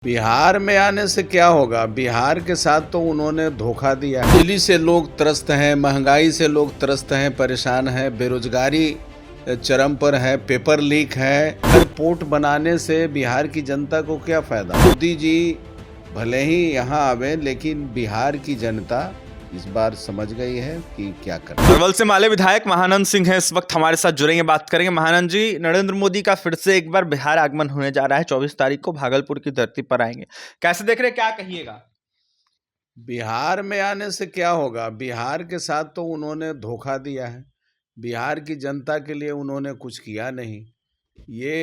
बिहार में आने से क्या होगा? बिहार के साथ तो उन्होंने धोखा दिया है। बिजली से लोग त्रस्त हैं, महंगाई से लोग त्रस्त हैं, परेशान हैं, बेरोजगारी चरम पर है, पेपर लीक है। एयरपोर्ट बनाने से बिहार की जनता को क्या फायदा? मोदी जी भले ही यहाँ आवे, लेकिन बिहार की जनता इस बार समझ गई है कि क्या करना। अरवल से माले विधायक महानंद सिंह हैं इस वक्त हमारे साथ जुड़ेंगे, बात करेंगे। महानंद जी, नरेंद्र मोदी का फिर से एक बार बिहार आगमन होने जा रहा है। 24 तारीख को भागलपुर की धरती पर आएंगे। कैसे देख रहे हैं, क्या कहिएगा? बिहार में आने से क्या होगा? बिहार के साथ तो उन्होंने धोखा दिया है। बिहार की जनता के लिए उन्होंने कुछ किया नहीं। ये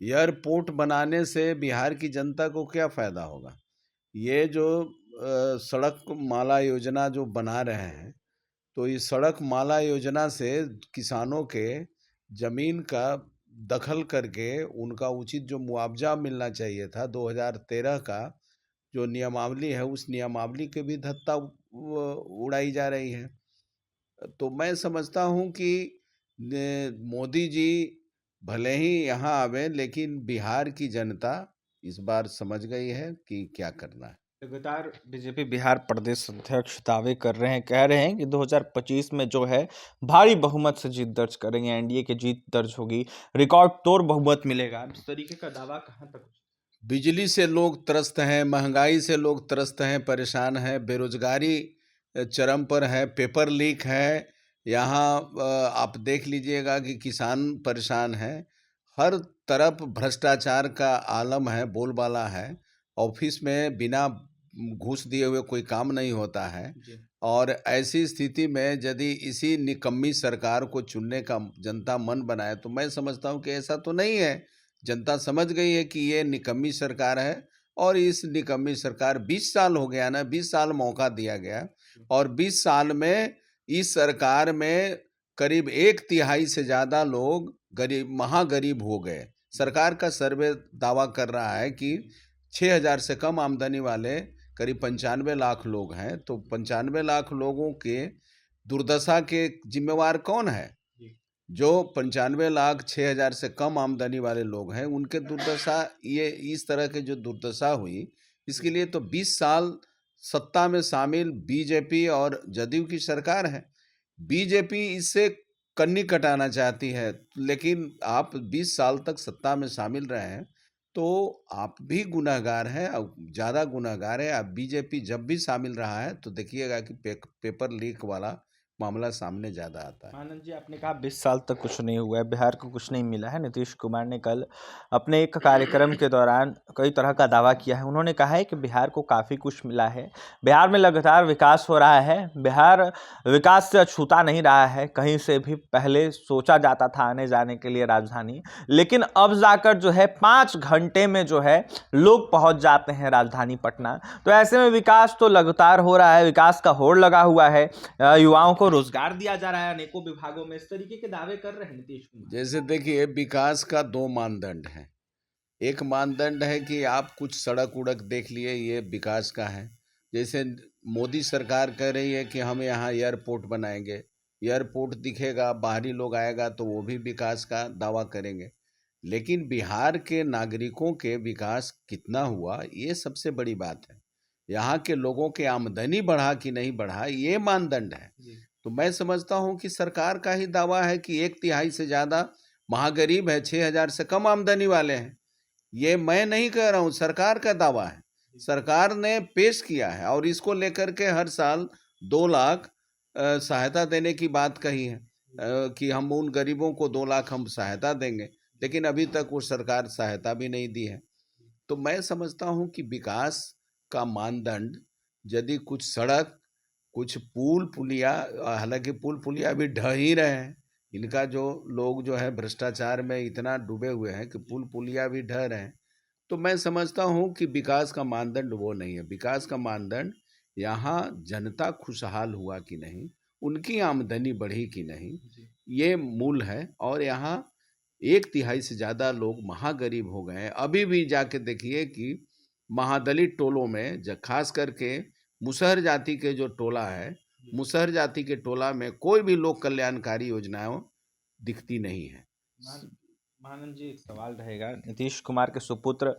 एयरपोर्ट बनाने से बिहार की जनता को क्या फायदा होगा? ये जो सड़क माला योजना जो बना रहे हैं, तो इस सड़क माला योजना से किसानों के जमीन का दखल करके उनका उचित जो मुआवजा मिलना चाहिए था 2013 का जो नियमावली है, उस नियमावली के भी धत्ता उड़ाई जा रही है। तो मैं समझता हूँ कि मोदी जी भले ही यहाँ आवे, लेकिन बिहार की जनता इस बार समझ गई है कि क्या करना है। लगातार बीजेपी बिहार प्रदेश अध्यक्ष दावे कर रहे हैं, कह रहे हैं कि 2025 में जो है भारी बहुमत से जीत दर्ज करेंगे, एनडीए की जीत दर्ज होगी, रिकॉर्ड तोड़ बहुमत मिलेगा। इस तरीके का दावा कहां तक? बिजली से लोग त्रस्त हैं, महंगाई से लोग त्रस्त हैं, परेशान हैं, बेरोजगारी चरम पर है, पेपर लीक है। यहाँ आप देख लीजिएगा कि किसान परेशान हैं। हर तरफ भ्रष्टाचार का आलम है, बोलबाला है। ऑफिस में बिना घूस दिए हुए कोई काम नहीं होता है। और ऐसी स्थिति में यदि इसी निकम्मी सरकार को चुनने का जनता मन बनाए, तो मैं समझता हूँ कि ऐसा तो नहीं है। जनता समझ गई है कि ये निकम्मी सरकार है, और इस निकम्मी सरकार 20 साल हो गया ना, 20 साल मौका दिया गया, और 20 साल में इस सरकार में करीब 1/3 से ज़्यादा लोग गरीब महागरीब हो गए। सरकार का सर्वे दावा कर रहा है कि 6,000 से कम आमदनी वाले करीब 95 लाख लोग हैं। तो 95 लाख लोगों के दुर्दशा के जिम्मेवार कौन है? जो 95 लाख 6,000 से कम आमदनी वाले लोग हैं, उनके दुर्दशा, ये इस तरह के जो दुर्दशा हुई, इसके लिए तो 20 साल सत्ता में शामिल बीजेपी और जदयू की सरकार है। बीजेपी इससे कन्नी कटाना चाहती है, लेकिन आप 20 साल तक सत्ता में शामिल रहे हैं, तो आप भी गुनहगार हैं, ज़्यादा गुनहगार है। आप बीजेपी जब भी शामिल रहा है, तो देखिएगा कि पेपर लीक वाला मामला सामने ज़्यादा आता है। आनंद जी, आपने कहा 20 साल तक कुछ नहीं हुआ है, बिहार को कुछ नहीं मिला है। नीतीश कुमार ने कल अपने एक कार्यक्रम के दौरान कई तरह का दावा किया है। उन्होंने कहा है कि बिहार को काफ़ी कुछ मिला है, बिहार में लगातार विकास हो रहा है, बिहार विकास से अछूता नहीं रहा है। कहीं से भी पहले सोचा जाता था आने जाने के लिए राजधानी, लेकिन अब जाकर जो है 5 घंटे में जो है लोग पहुंच जाते हैं राजधानी पटना। तो ऐसे में विकास तो लगातार हो रहा है, विकास का होड़ लगा हुआ है, युवाओं को रोजगार दिया जा रहा है अनेकों विभागों में। इस तरीके के दावे कर रहे हैं नीतीश कुमार। जैसे देखिए, विकास का 2 मानदंड हैं। एक मानदंड है कि आप कुछ सड़क उड़क देख लिए, ये विकास का है। जैसे मोदी सरकार कह रही है कि हम यहाँ एयरपोर्ट बनाएंगे, एयरपोर्ट दिखेगा, बाहरी लोग आएगा तो वो भी विकास का दावा करेंगे। लेकिन बिहार के नागरिकों के विकास कितना हुआ, ये सबसे बड़ी बात है। यहाँ के लोगों के आमदनी बढ़ा कि नहीं बढ़ा, ये मानदंड है। तो मैं समझता हूँ कि सरकार का ही दावा है कि 1/3 से ज़्यादा महागरीब है, 6,000 से कम आमदनी वाले हैं। ये मैं नहीं कह रहा हूँ, सरकार का दावा है। सरकार ने पेश किया है, और इसको लेकर के हर साल 2 लाख सहायता देने की बात कही है, कि हम उन गरीबों को 2 लाख हम सहायता देंगे। लेकिन अभी तक वो सरकार सहायता भी नहीं दी है। तो मैं समझता हूँ कि विकास का मानदंड, यदि कुछ सड़क, कुछ पुल पुलिया, हालांकि पुल पुलिया भी ढह ही रहे हैं। इनका जो लोग जो है भ्रष्टाचार में इतना डूबे हुए हैं कि पुल पुलिया भी ढह रहे हैं। तो मैं समझता हूँ कि विकास का मानदंड वो नहीं है। विकास का मानदंड यहाँ जनता खुशहाल हुआ कि नहीं, उनकी आमदनी बढ़ी कि नहीं, ये मूल है। और यहाँ 1/3 से ज़्यादा लोग महागरीब हो गए हैं। अभी भी जाके देखिए कि महादलित टोलों में, खास करके मुसहर जाति के जो टोला है, मुसहर जाति के टोला में कोई भी लोक कल्याणकारी योजनाएं दिखती नहीं है। महानंद जी, एक सवाल रहेगा। नीतीश कुमार के सुपुत्र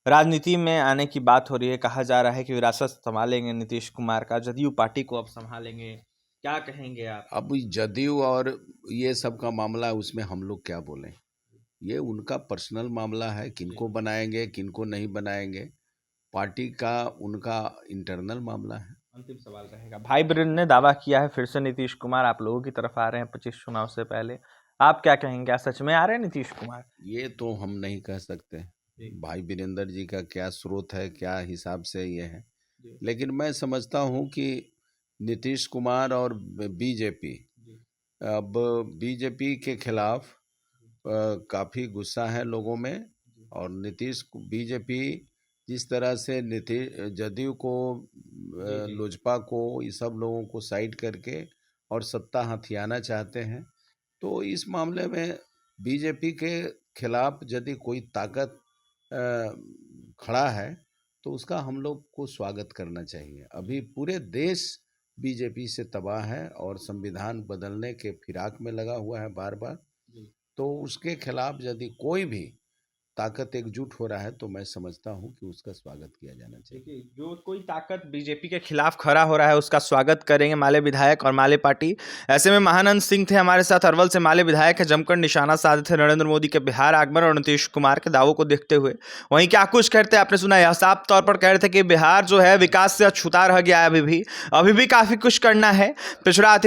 राजनीति में आने की बात हो रही है, कहा जा रहा है कि विरासत संभालेंगे नीतीश कुमार का, जदयू पार्टी को अब संभालेंगे, क्या कहेंगे आप? अब जदयू और ये सब का मामला है, उसमें हम लोग क्या बोलें। ये उनका पर्सनल मामला है, किनको बनाएंगे किनको नहीं बनाएंगे, पार्टी का उनका इंटरनल मामला है। अंतिम सवाल रहेगा, भाई वीरेंद्र ने दावा किया है फिर से नीतीश कुमार आप लोगों की तरफ आ रहे हैं 25 चुनाव से पहले, आप क्या कहेंगे, क्या सच में आ रहे हैं नीतीश कुमार? ये तो हम नहीं कह सकते भाई वीरेंद्र जी का क्या स्रोत है, क्या हिसाब से ये है, लेकिन मैं समझता हूँ कि नीतीश कुमार और बीजेपी, अब बीजेपी के खिलाफ काफ़ी गुस्सा है लोगों में, और बीजेपी जिस तरह से जदयू को, लोजपा को, ये सब लोगों को साइड करके और सत्ता हथियाना चाहते हैं, तो इस मामले में बीजेपी के खिलाफ यदि कोई ताकत खड़ा है तो उसका हम लोग को स्वागत करना चाहिए। अभी पूरे देश बीजेपी से तबाह है और संविधान बदलने के फिराक में लगा हुआ है बार बार, तो उसके खिलाफ यदि कोई भी ताकत एकजुट हो रहा है तो मैं समझता हूं कि उसका स्वागत किया जाना चाहिए। जो कोई ताकत बीजेपी के खिलाफ खड़ा हो रहा है उसका स्वागत करेंगे माले विधायक और माले पार्टी। ऐसे में महानंद सिंह थे हमारे साथ, अरवल से माले विधायक है, जमकर निशाना साधे थे नरेंद्र मोदी के बिहार आगमन और नीतीश कुमार के दावों को देखते हुए। वहीं क्या कुछ कहते हैं आपने सुना, यह साफ तौर पर कह रहे थे कि बिहार जो है विकास से अछूता रह गया है, अभी भी काफी कुछ करना है, पिछड़ा